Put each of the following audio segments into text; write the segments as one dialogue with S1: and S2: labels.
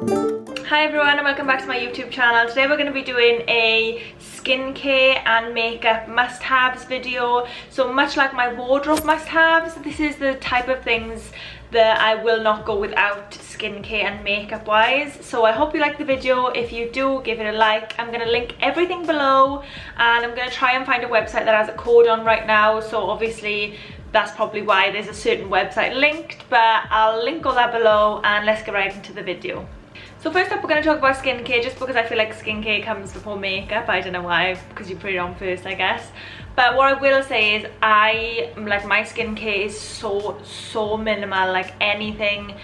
S1: Hi everyone and welcome back to my YouTube channel. Today we're going to be doing a skincare and makeup must-haves video. So much like my wardrobe must-haves, this is the type of things that I will not go without skincare and makeup wise. So I hope you like the video. If you do, give it a like. I'm going to link everything below and I'm going to try and find a website that has a code on right now. So obviously that's probably why there's a certain website linked, but I'll link all that below and let's get right into the video. So first up we're going to talk about skincare, just because I feel like skincare comes before makeup. I don't know why, because you put it on first I guess. But what I will say is my skincare is so minimal. Like anything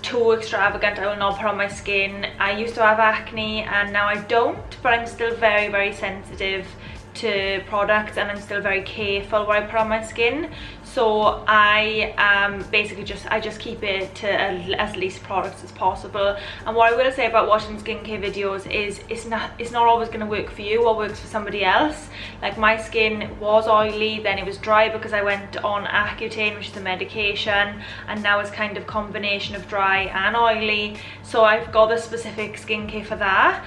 S1: too extravagant I will not put on my skin. I used to have acne and now I don't, but I'm still very sensitive to products and I'm still very careful what I put on my skin. So I basically just keep it to as least products as possible. And what I will say about watching skincare videos is it's not always going to work for you or works for somebody else. Like my skin was oily, then it was dry because I went on accutane, which is a medication, and now it's kind of combination of dry and oily. So I've got the specific skincare for that.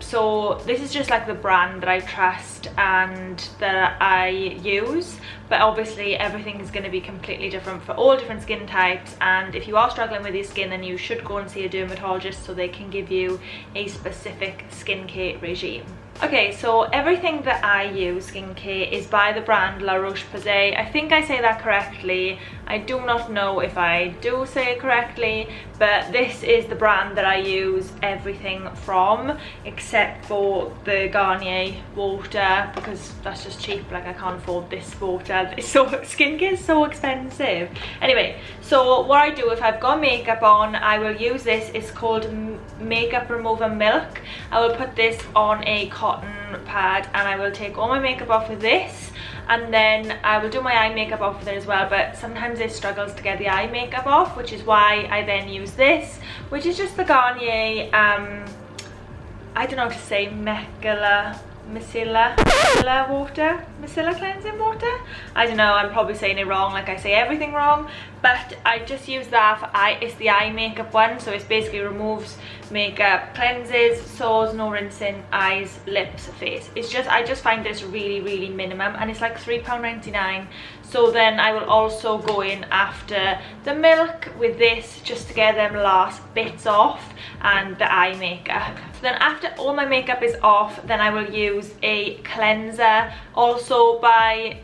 S1: So this is just like the brand that I trust and that I use, but obviously everything is going to be completely different for all different skin types, and if you are struggling with your skin then you should go and see a dermatologist so they can give you a specific skincare regime. Okay, so everything that I use skincare is by the brand La Roche-Posay. I think I say that correctly. I do not know if I do say it correctly, but this is the brand that I use everything from, except for the Garnier water, because that's just cheap. Like I can't afford this water. Skincare is so expensive. Anyway, so what I do if I've got makeup on, I will use this. It's called Makeup Remover Milk. I will put this on a cotton pad and I will take all my makeup off with this, and then I will do my eye makeup off with it as well, but sometimes it struggles to get the eye makeup off, which is why I then use this, which is just the Garnier I don't know how to say, micellar cleansing water. I don't know, I'm probably saying it wrong, like I say everything wrong, but I just use that for it's the eye makeup one. So it basically removes makeup, cleanses, sores, no rinsing, eyes, lips, face. I just find this really minimum, and it's like £3.99. So then I will also go in after the milk with this just to get them last bits off and the eye makeup. So then after all my makeup is off, then I will use a cleanser, also by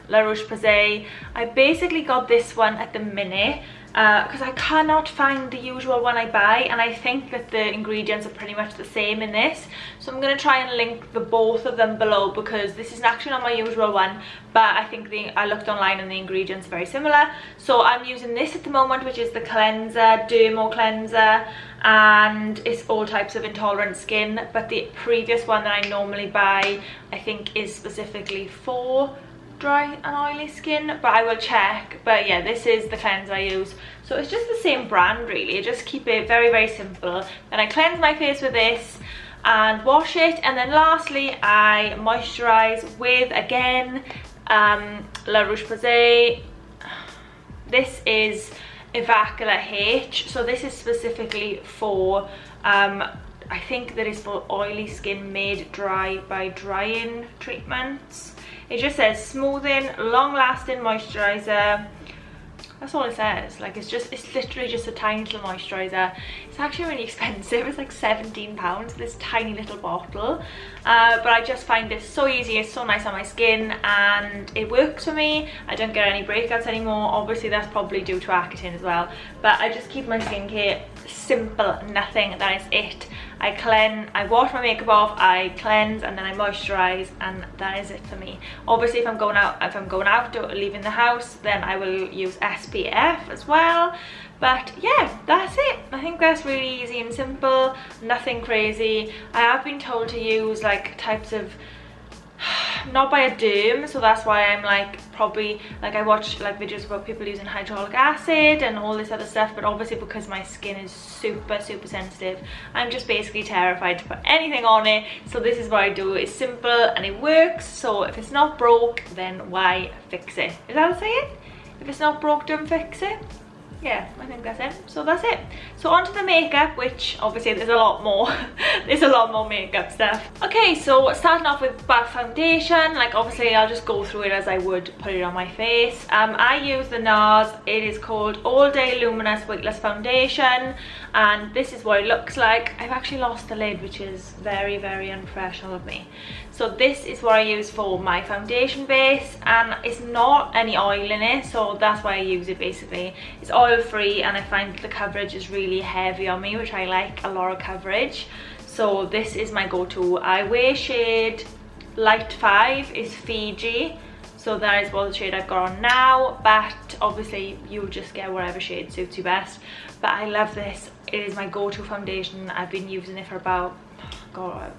S1: La Roche-Posay. I basically got this one at the minute because I cannot find the usual one I buy, and I think that the ingredients are pretty much the same in this. So I'm going to try and link the both of them below, because this is actually not my usual one, but I think I looked online and the ingredients are very similar. So I'm using this at the moment, which is the cleanser, Dermo cleanser, and it's all types of intolerant skin. But the previous one that I normally buy I think is specifically for dry and oily skin, but I will check. But yeah, this is the cleanser I use. So it's just the same brand really. I just keep it very simple. Then I cleanse my face with this and wash it, and then lastly I moisturize with, again, La Roche-Posay. This is Evacula H. So this is specifically for I think that is for oily skin made dry by drying treatments. It just says smoothing, long-lasting moisturizer. That's all it says. Like it's literally just a tiny little moisturizer. It's actually really expensive. It's like £17 for this tiny little bottle. But I just find this so easy. It's so nice on my skin and it works for me. I don't get any breakouts anymore. Obviously that's probably due to accutane as well. But I just keep my skincare simple, nothing. That is it. I wash my makeup off, I cleanse, and then I moisturize, and that is it for me. Obviously if I'm going out or leaving the house, then I will use SPF as well. But yeah, that's it. I think that's really easy and simple, nothing crazy. I have been told to use like types of, not by a derm, so that's why I'm like probably like I watch like videos about people using hyaluronic acid and all this other stuff, but obviously because my skin is super sensitive, I'm just basically terrified to put anything on it. So this is what I do. It's simple and it works. So if it's not broke, then why fix it? Is that a saying? If it's not broke, don't fix it. yeah, I think that's it. So that's it. So on to the makeup, which obviously there's a lot more. There's a lot more makeup stuff. Okay, so starting off with bath foundation, like obviously I'll just go through it as I would put it on my face. I use the Nars. It is called All Day Luminous Weightless Foundation, and this is what it looks like. I've actually lost the lid, which is very, very unprofessional of me. So this is what I use for my foundation base, and it's not any oil in it, so that's why I use it basically. It's oil free, and I find the coverage is really heavy on me, which I like, a lot of coverage. So this is my go-to. I wear shade light 5 is Fiji, so that is what the shade I've got on now, but obviously you just get whatever shade suits you best. But I love this. It is my go-to foundation. I've been using it for about, God,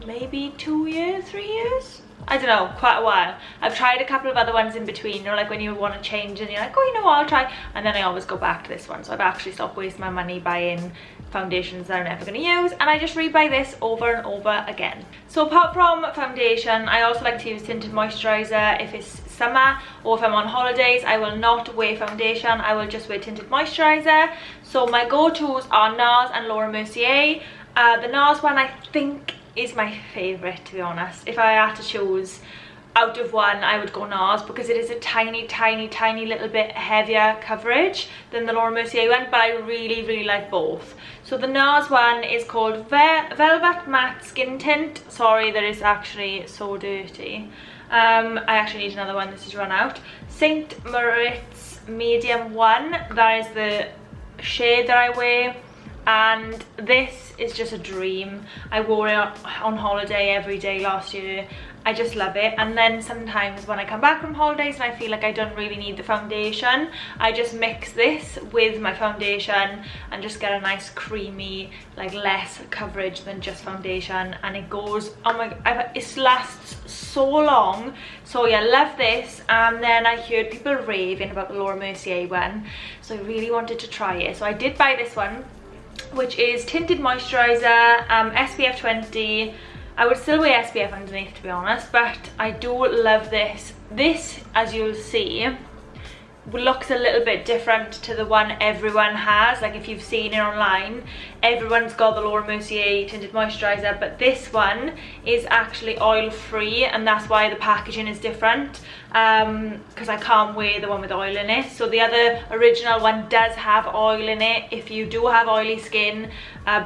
S1: maybe 2 years, 3 years, I don't know, quite a while. I've tried a couple of other ones in between, you know, like when you want to change and you're like, oh, you know what, I'll try, and then I always go back to this one. So I've actually stopped wasting my money buying foundations that I'm never going to use, and I just rebuy this over and over again. So apart from foundation, I also like to use tinted moisturizer if it's summer, or if I'm on holidays. I will not wear foundation, I will just wear tinted moisturizer. So my go-tos are Nars and Laura Mercier. The Nars one I think is my favorite, to be honest. If I had to choose out of one, I would go Nars, because it is a tiny, tiny, tiny little bit heavier coverage than the Laura Mercier one, but I really, really like both. So the Nars one is called Velvet Matte Skin Tint. Sorry, that is actually so dirty. I actually need another one, this has run out. St Moritz Medium 1, that is the shade that I wear, and this is just a dream. I wore it on holiday every day last year. I just love it. And then sometimes when I come back from holidays and I feel like I don't really need the foundation, I just mix this with my foundation and just get a nice creamy, like less coverage than just foundation, and it goes, oh my god, it lasts so long. So yeah, love this. And then I heard people raving about the Laura Mercier one, so I really wanted to try it. So I did buy this one, which is tinted moisturizer, SPF 20. I would still wear SPF underneath, to be honest, but I do love this. This, as you'll see, looks a little bit different to the one everyone has. Like if you've seen it online, everyone's got the Laura Mercier tinted moisturizer, but this one is actually oil free, and that's why the packaging is different, because I can't wear the one with oil in it. So the other original one does have oil in it. If you do have oily skin,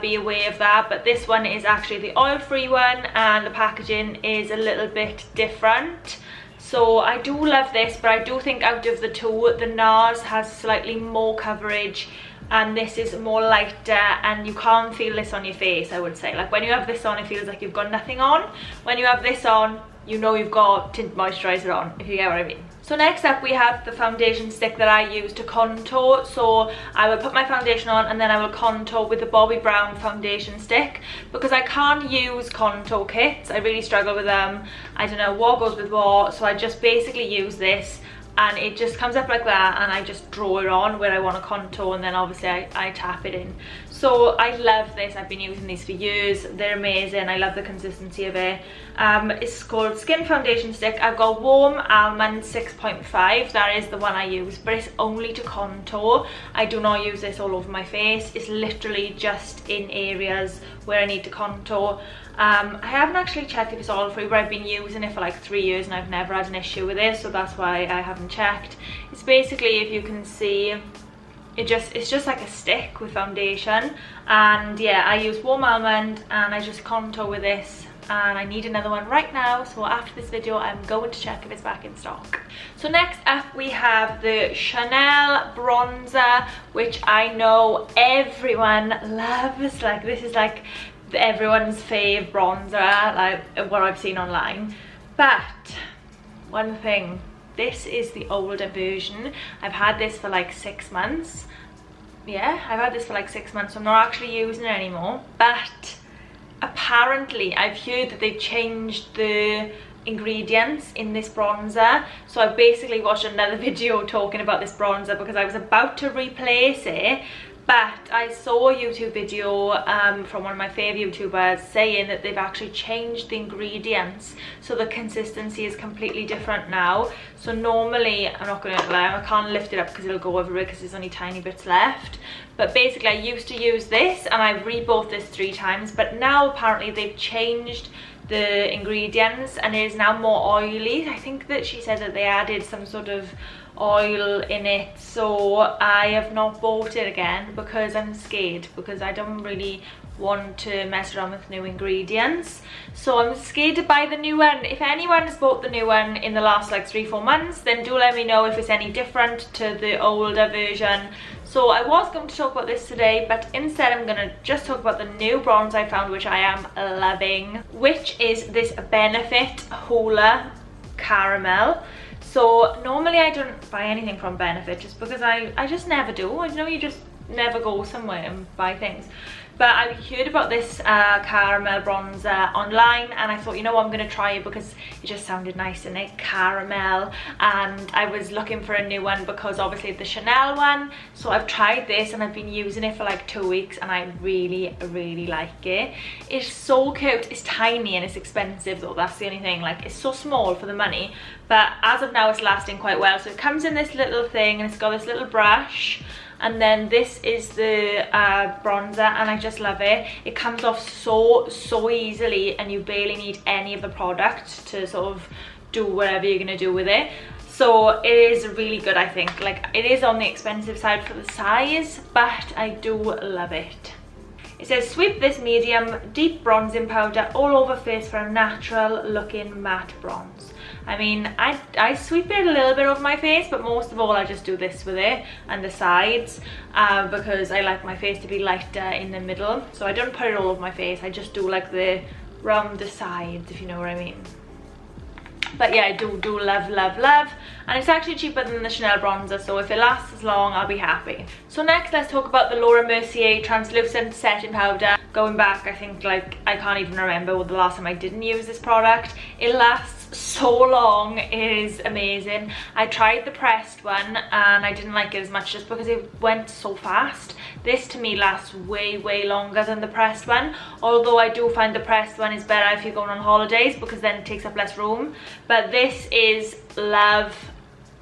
S1: be aware of that. But this one is actually the oil free one, and the packaging is a little bit different. So I do love this, but I do think out of the two, the Nars has slightly more coverage and this is more lighter, and you can't feel this on your face, I would say. Like when you have this on, it feels like you've got nothing on. When you have this on, you know you've got tinted moisturizer on, if you get what I mean. So next up we have the foundation stick that I use to contour. So I will put my foundation on and then I will contour with the Bobbi Brown foundation stick, because I can't use contour kits. I really struggle with them. I don't know what goes with what, so I just basically use this and it just comes up like that, and I just draw it on where I want to contour, and then obviously I tap it in. So I love this. I've been using these for years. They're amazing. I love the consistency of it. It's called Skin Foundation Stick. I've got Warm Almond 6.5. That is the one I use, but it's only to contour. I do not use this all over my face. It's literally just in areas where I need to contour. I haven't actually checked if it's oil free, but I've been using it for like 3 years and I've never had an issue with it, so that's why I haven't checked. It's basically, if you can see, it's just like a stick with foundation. And yeah, I use Warm Almond and I just contour with this, and I need another one right now, so after this video I'm going to check if it's back in stock. So next up we have the Chanel bronzer, which I know everyone loves. Like this is like everyone's fave bronzer, like what I've seen online. But one thing, this is the older version. I've had this for like 6 months. Yeah, I've had this for like 6 months, so I'm not actually using it anymore. But apparently I've heard that they've changed the ingredients in this bronzer, so I basically watched another video talking about this bronzer because I was about to replace it, but I saw a YouTube video from one of my favourite YouTubers saying that they've actually changed the ingredients, so the consistency is completely different now. So normally, I'm not going to lie, I can't lift it up because it'll go everywhere because there's only tiny bits left. But basically I used to use this and I've rebought this 3 times, but now apparently they've changed the ingredients and it is now more oily. I think that she said that they added some sort of oil in it, so I have not bought it again because I'm scared, because I don't really want to mess around with new ingredients, so I'm scared to buy the new one. If anyone has bought the new one in the last like 3-4 months, then do let me know if it's any different to the older version. So I was going to talk about this today, but instead I'm going to just talk about the new bronze I found, which I am loving, which is this Benefit Hoola Caramel. So normally I don't buy anything from Benefit just because I just never do. I know you just never go somewhere and buy things. But I heard about this caramel bronzer online and I thought, you know what, I'm going to try it because it just sounded nice in it, caramel. And I was looking for a new one because obviously the Chanel one. So I've tried this and I've been using it for like 2 weeks and I really, really like it. It's so cute. It's tiny and it's expensive though, that's the only thing. Like, it's so small for the money. But as of now, it's lasting quite well. So it comes in this little thing and it's got this little brush. And then this is the bronzer and I just love it. It comes off so easily and you barely need any of the product to sort of do whatever you're going to do with it. So it is really good, I think. Like, it is on the expensive side for the size, but I do love it. It says, sweep this medium deep bronzing powder all over face for a natural looking matte bronze. I mean, I sweep it a little bit over my face, but most of all I just do this with it and the sides because I like my face to be lighter in the middle. So I don't put it all over my face, I just do like the round the sides, if you know what I mean. But yeah, I do love, love, love. And it's actually cheaper than the Chanel bronzer, so if it lasts as long, I'll be happy. So next, let's talk about the Laura Mercier translucent setting powder. Going back, I think, like, I can't even remember the last time I didn't use this product. It lasts so long, it is amazing. I tried the pressed one and I didn't like it as much just because it went so fast. This to me lasts way longer than the pressed one, although I do find the pressed one is better if you're going on holidays because then it takes up less room. But this is love.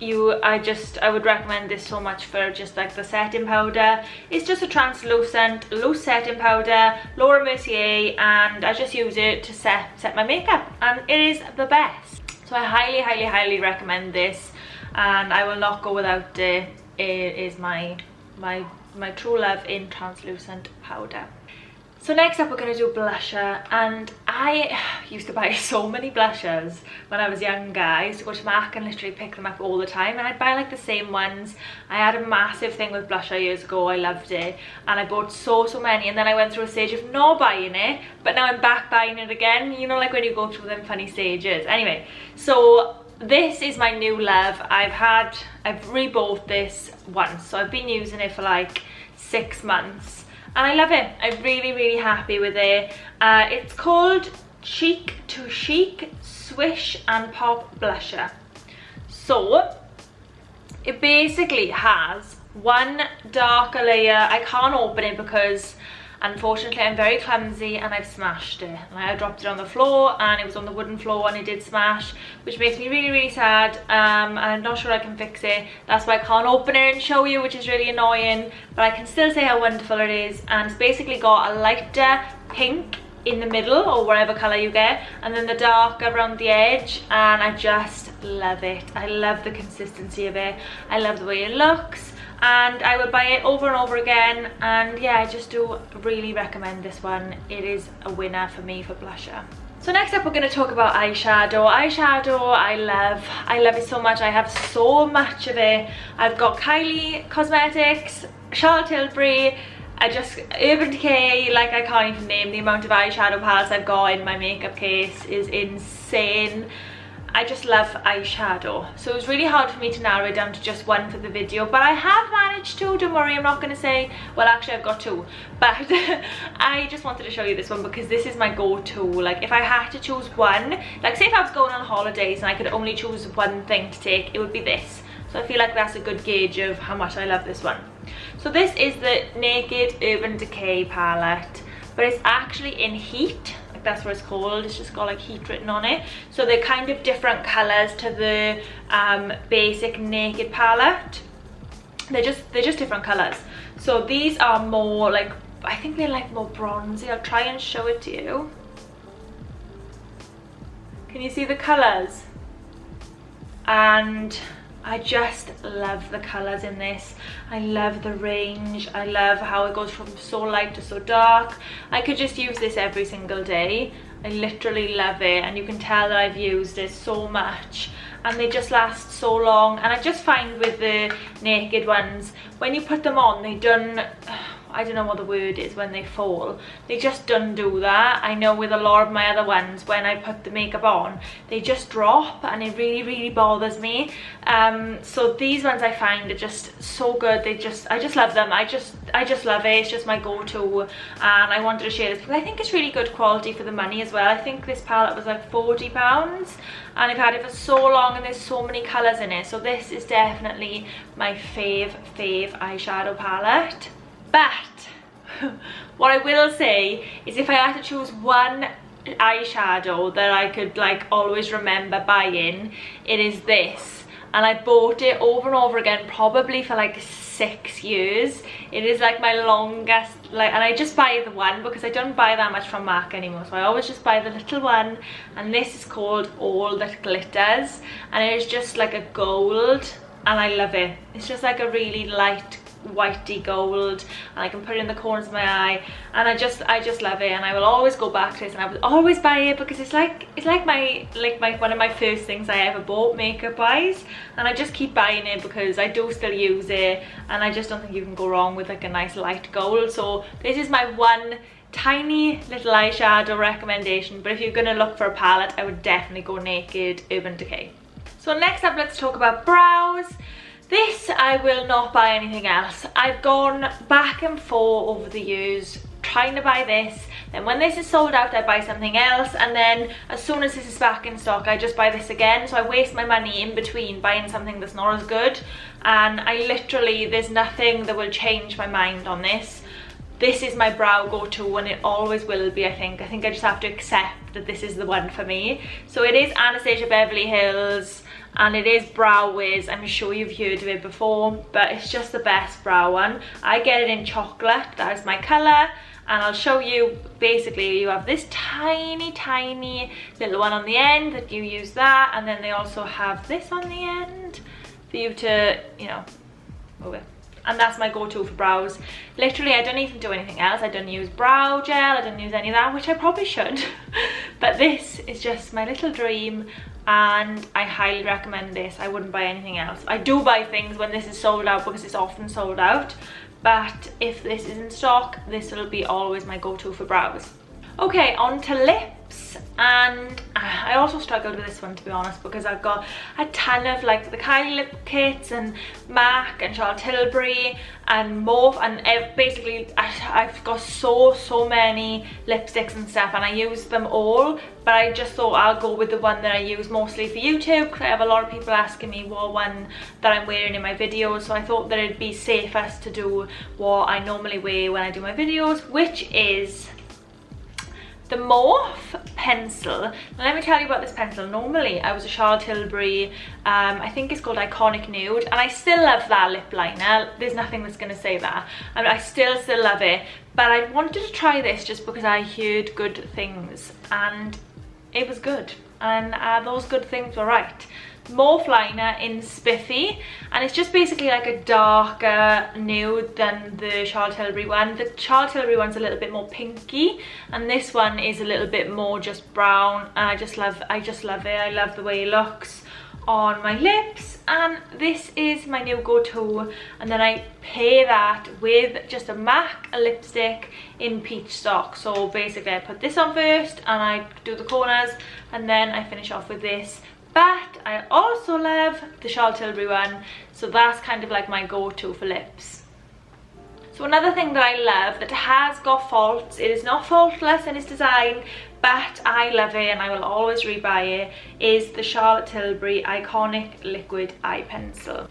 S1: I would recommend this so much for just like the setting powder. It's just a translucent loose setting powder, Laura Mercier, and I just use it to set my makeup and it is the best. So I highly recommend this and I will not go without it. It is my true love in translucent powder. So next up we're going to do blusher, and I used to buy so many blushers when I was younger. I used to go to Mac and literally pick them up all the time and I'd buy like the same ones. I had a massive thing with blusher years ago, I loved it, and I bought so many, and then I went through a stage of not buying it, but now I'm back buying it again, you know, like when you go through them funny stages. Anyway, so this is my new love. I've rebought this once, so I've been using it for like 6 months. And I love it. I'm really happy with it. It's called Cheek to Chic Swish and Pop Blusher. So it basically has one darker layer. I can't open it because unfortunately I'm very clumsy and I've smashed it. And I dropped it on the floor and it was on the wooden floor and it did smash, which makes me really sad, and I'm not sure I can fix it. That's why I can't open it and show you, which is really annoying, but I can still say how wonderful it is. And it's basically got a lighter pink in the middle, or whatever colour you get, and then the darker around the edge, and I just love it. I love the consistency of it, I love the way it looks, and I would buy it over and over again. And yeah, I just do really recommend this one. It is a winner for me for blusher. So next up we're going to talk about eyeshadow. I love it so much. I have so much of it. I've got Kylie Cosmetics, Charlotte Tilbury, Urban Decay. Like, I can't even name the amount of eyeshadow palettes I've got in my makeup case is insane. I just love eyeshadow. So it was really hard for me to narrow it down to just one for the video, but I have managed to. Don't worry, I'm not going to say, well actually I've got two, but I just wanted to show you this one because this is my go-to. Like if I had to choose one, like say if I was going on holidays and I could only choose one thing to take, it would be this. So I feel like that's a good gauge of how much I love this one. So this is the Naked Urban Decay palette, but it's actually in Heat. Like that's what it's called. It's just got like Heat written on it. So they're kind of different colours to the basic Naked palette. They're just different colours. So these are more like, I think they're like more bronzy. I'll try and show it to you. Can you see the colours? And I just love the colours in this. I love the range. I love how it goes from so light to so dark. I could just use this every single day. I literally love it, and you can tell that I've used it so much, and they just last so long. And I just find with the Naked ones, when you put them on, they don't, I don't know what the word is when they fall, they just don't do that. I know with a lot of my other ones, when I put the makeup on, they just drop, and it really bothers me. So these ones I find are just so good. I just love them. I just love it. It's just my go-to, and I wanted to share this because I think it's really good quality for the money as well. I think this palette was like £40, and I've had it for so long, and there's so many colours in it. So this is definitely my fave eyeshadow palette. But what I will say is, if I had to choose one eyeshadow that I could like always remember buying, it is this. And I bought it over and over again, probably for like 6 years. It is like my longest, like, and I just buy the one because I don't buy that much from MAC anymore, so I always just buy the little one. And this is called All That Glitters, and it is just like a gold, and I love it. It's just like a really light whitey gold, and I can put it in the corners of my eye, and I just love it. And I will always go back to this, and I will always buy it because it's like my one of my first things I ever bought makeup wise, and I just keep buying it because I do still use it, and I just don't think you can go wrong with like a nice light gold. So this is my one tiny little eyeshadow recommendation, but if you're gonna look for a palette, I would definitely go Naked Urban Decay. So next up, let's talk about brows. This, I will not buy anything else. I've gone back and forth over the years trying to buy this, then when this is sold out I buy something else, and then as soon as this is back in stock I just buy this again. So I waste my money in between buying something that's not as good, and I literally, there's nothing that will change my mind on this. This is my brow go-to, and it always will be. I think I just have to accept that this is the one for me. So it is Anastasia Beverly Hills, and it is Brow Wiz. I'm sure you've heard of it before, but it's just the best brow one. I get it in chocolate, that is my colour, and I'll show you. Basically you have this tiny little one on the end that you use that, and then they also have this on the end for you to, you know, move it. And that's my go-to for brows. Literally, I don't even do anything else. I don't use brow gel, I don't use any of that, which I probably should. But this is just my little dream, and I highly recommend this. I wouldn't buy anything else. I do buy things when this is sold out because it's often sold out, but if this is in stock, this will be always my go-to for brows. Okay, on to lips, and I also struggled with this one, to be honest, because I've got a ton of like the Kylie lip kits and MAC and Charlotte Tilbury and Morphe, and basically I've got so many lipsticks and stuff, and I use them all, but I just thought I'll go with the one that I use mostly for YouTube, because I have a lot of people asking me what one that I'm wearing in my videos, so I thought that it'd be safest to do what I normally wear when I do my videos, which is the Morphe pencil. Now let me tell you about this pencil. Normally I was a Charlotte Tilbury, I think it's called Iconic Nude, and I still love that lip liner. There's nothing that's going to say that. I mean, I still love it, but I wanted to try this just because I heard good things, and it was good, and those good things were right. Morphe liner in Spiffy, and it's just basically like a darker nude than the Charlotte Tilbury one. The Charlotte Tilbury one's a little bit more pinky, and this one is a little bit more just brown, and I just love it. I love the way it looks on my lips, and this is my new go-to. And then I pair that with just a MAC lipstick in Peach Stock. So basically I put this on first and I do the corners, and then I finish off with this But I also love the Charlotte Tilbury one, so that's kind of like my go-to for lips. So another thing that I love that has got faults, it is not faultless in its design, but I love it and I will always rebuy it, is the Charlotte Tilbury Iconic Liquid Eye Pencil.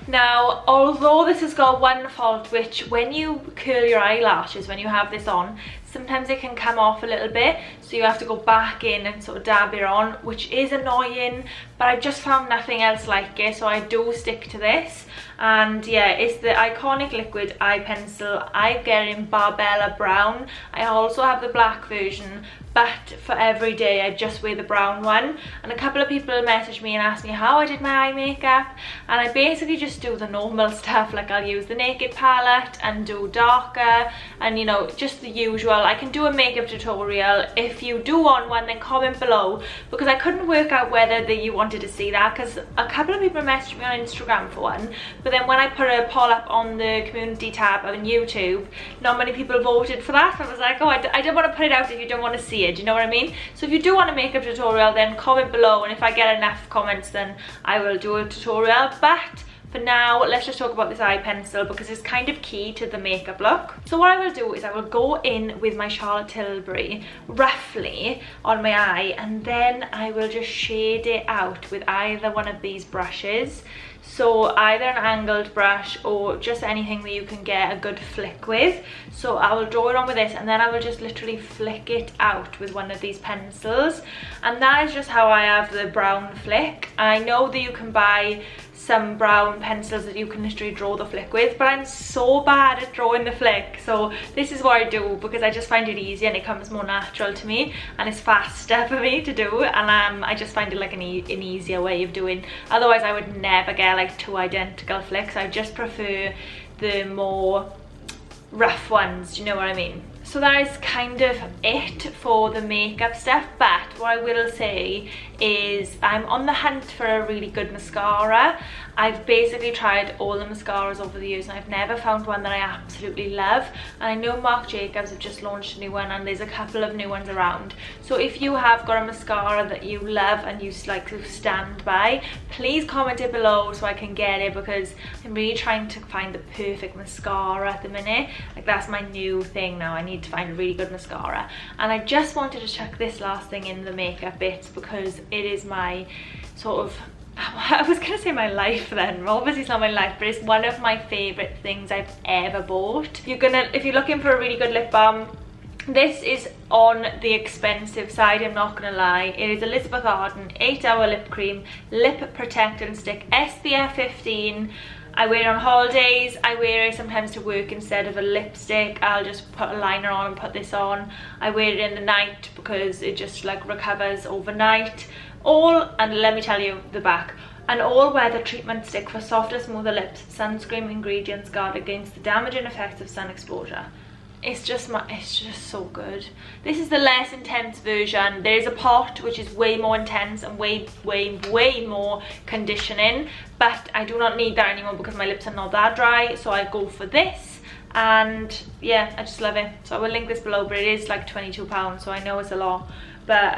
S1: Now, although this has got one fault, which when you curl your eyelashes, when you have this on, sometimes it can come off a little bit, so you have to go back in and sort of dab it on, which is annoying, but I've just found nothing else like it, so I do stick to this. And yeah, it's the Iconic Liquid Eye Pencil. I get it in Barbella Brown. I also have the black version, but for every day I just wear the brown one. And a couple of people messaged me and asked me how I did my eye makeup, and I basically just do the normal stuff, like I'll use the Naked palette and do darker and, you know, just the usual. I can do a makeup tutorial. If you do want one, then comment below, because I couldn't work out whether you wanted to see that, because a couple of people messaged me on Instagram for one, but then when I put a poll up on the community tab on YouTube, not many people voted for that. I was like, oh, I don't want to put it out if you don't want to see it, do you know what I mean? So if you do want a makeup tutorial, then comment below, and if I get enough comments, then I will do a tutorial. But for now, let's just talk about this eye pencil, because it's kind of key to the makeup look. So what I will do is I will go in with my Charlotte Tilbury roughly on my eye, and then I will just shade it out with either one of these brushes. So either an angled brush or just anything that you can get a good flick with. So I will draw it on with this, and then I will just literally flick it out with one of these pencils. And that is just how I have the brown flick. I know that you can buy some brown pencils that you can literally draw the flick with, but I'm so bad at drawing the flick, so this is what I do, because I just find it easier and it comes more natural to me, and it's faster for me to do, and I just find it like an easier way of doing. Otherwise I would never get like two identical flicks. I just prefer the more rough ones, do you know what I mean? So that is kind of it for the makeup stuff, but what I will say is I'm on the hunt for a really good mascara. I've basically tried all the mascaras over the years and I've never found one that I absolutely love. And I know Marc Jacobs have just launched a new one, and there's a couple of new ones around. So if you have got a mascara that you love and you like to stand by, please comment it below so I can get it, because I'm really trying to find the perfect mascara at the minute. Like, that's my new thing now. I need to find a really good mascara. And I just wanted to chuck this last thing in the makeup bits, because it is my sort of, I was gonna say my life then, obviously it's not my life, but it's one of my favorite things I've ever bought. If you're looking for a really good lip balm, this is on the expensive side, I'm not gonna lie. It is Elizabeth Arden 8-hour lip cream, lip protectant stick, SPF 15. I wear it on holidays, I wear it sometimes to work instead of a lipstick. I'll just put a liner on and put this on. I wear it in the night because it just like recovers overnight. And let me tell you the back, an all-weather treatment stick for softer, smoother lips. Sunscreen ingredients guard against the damaging effects of sun exposure. It's just so good. This is the less intense version. There is a pot which is way more intense and way more conditioning, but I do not need that anymore because my lips are not that dry, so I go for this. And yeah, I just love it. So I will link this below, but it is like £22, so I know it's a lot, but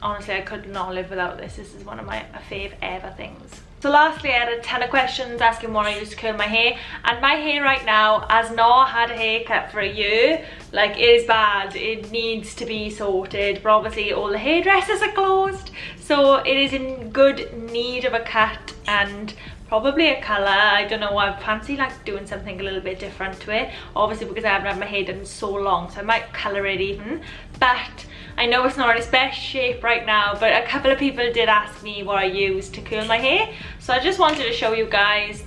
S1: honestly I could not live without this. This is one of my fave ever things. So lastly, I had a ton of questions asking what I use to curl my hair, and my hair right now has not had a haircut for a year. Like, it is bad, it needs to be sorted, but obviously all the hairdressers are closed, so it is in good need of a cut and probably a colour. I don't know, I fancy like doing something a little bit different to it, obviously because I haven't had my hair done in so long, so I might colour it even. But I know it's not in its best shape right now, but a couple of people did ask me what I use to curl my hair, so I just wanted to show you guys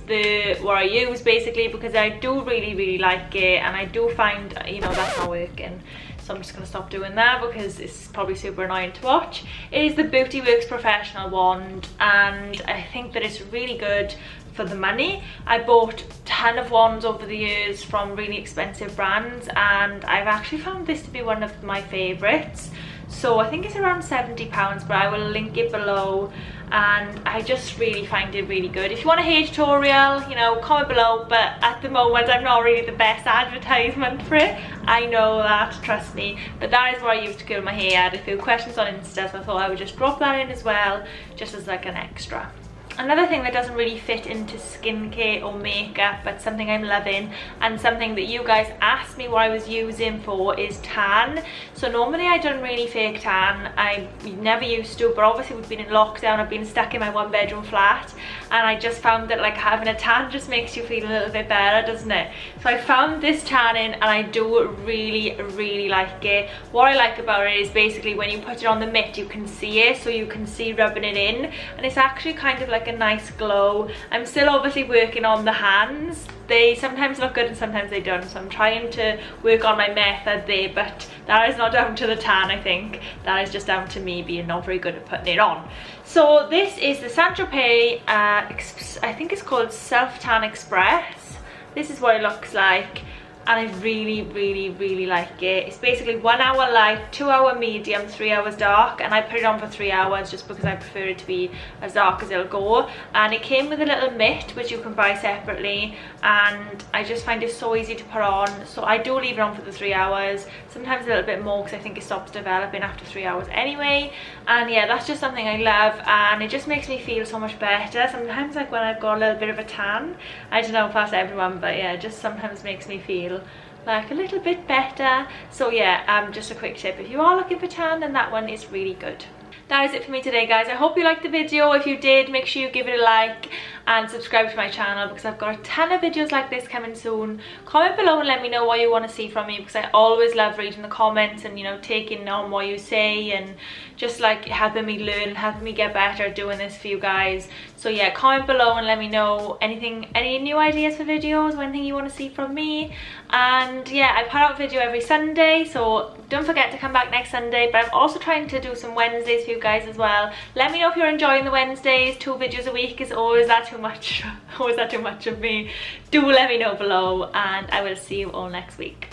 S1: what I use basically, because I do really like it, and I do find, you know, that's not working. So I'm just going to stop doing that because it's probably super annoying to watch. It is the Beauty Works Professional wand, and I think that it's really good for the money. I bought a ton of wands over the years from really expensive brands, and I've actually found this to be one of my favorites. so I think it's around £70, but I will link it below. And I just really find it really good. If you want a hair tutorial, you know, comment below, but at the moment I'm not really the best advertisement for it. I know that, trust me, but that is what I use to curl my hair. I had a few questions on Insta, so I thought I would just drop that in as well, just as like an extra. Another thing that doesn't really fit into skincare or makeup, but something I'm loving and something that you guys asked me what I was using for, is tan. So normally I don't really fake tan, I never used to, but obviously we've been in lockdown, I've been stuck in my 1-bedroom flat, and I just found that like having a tan just makes you feel a little bit better, doesn't it? So I found this tanning and I do really like it. What I like about it is basically when you put it on the mitt you can see it, so you can see rubbing it in, and it's actually kind of like a nice glow. I'm still obviously working on the hands. They sometimes look good and sometimes they don't, so I'm trying to work on my method there, but that is not down to the tan. I think that is just down to me being not very good at putting it on. So this is the St Tropez, I think it's called Self Tan Express. This is what it looks like, and I really like it. It's basically 1 hour light, 2 hour medium, 3 hours dark, and I put it on for 3 hours just because I prefer it to be as dark as it'll go. And it came with a little mitt which you can buy separately, and I just find it so easy to put on, so I do leave it on for the 3 hours, sometimes a little bit more because I think it stops developing after 3 hours anyway. And yeah, that's just something I love, and it just makes me feel so much better. Sometimes like when I've got a little bit of a tan, I don't know if that's everyone, but yeah, it just sometimes makes me feel like a little bit better. So yeah, just a quick tip, if you are looking for tan, then that one is really good. That is it for me today, guys. I hope you liked the video. If you did, make sure you give it a like and subscribe to my channel, because I've got a ton of videos like this coming soon. Comment below and let me know what you want to see from me, because I always love reading the comments and, you know, taking on what you say and just like helping me learn, helping me get better at doing this for you guys. So yeah, comment below and let me know any new ideas for videos or anything you want to see from me. And yeah, I put out a video every Sunday, so don't forget to come back next Sunday. But I'm also trying to do some Wednesdays for you guys as well. Let me know if you're enjoying the Wednesdays. 2 videos a week is always that too much or is that too much of me? Do let me know below, and I will see you all next week.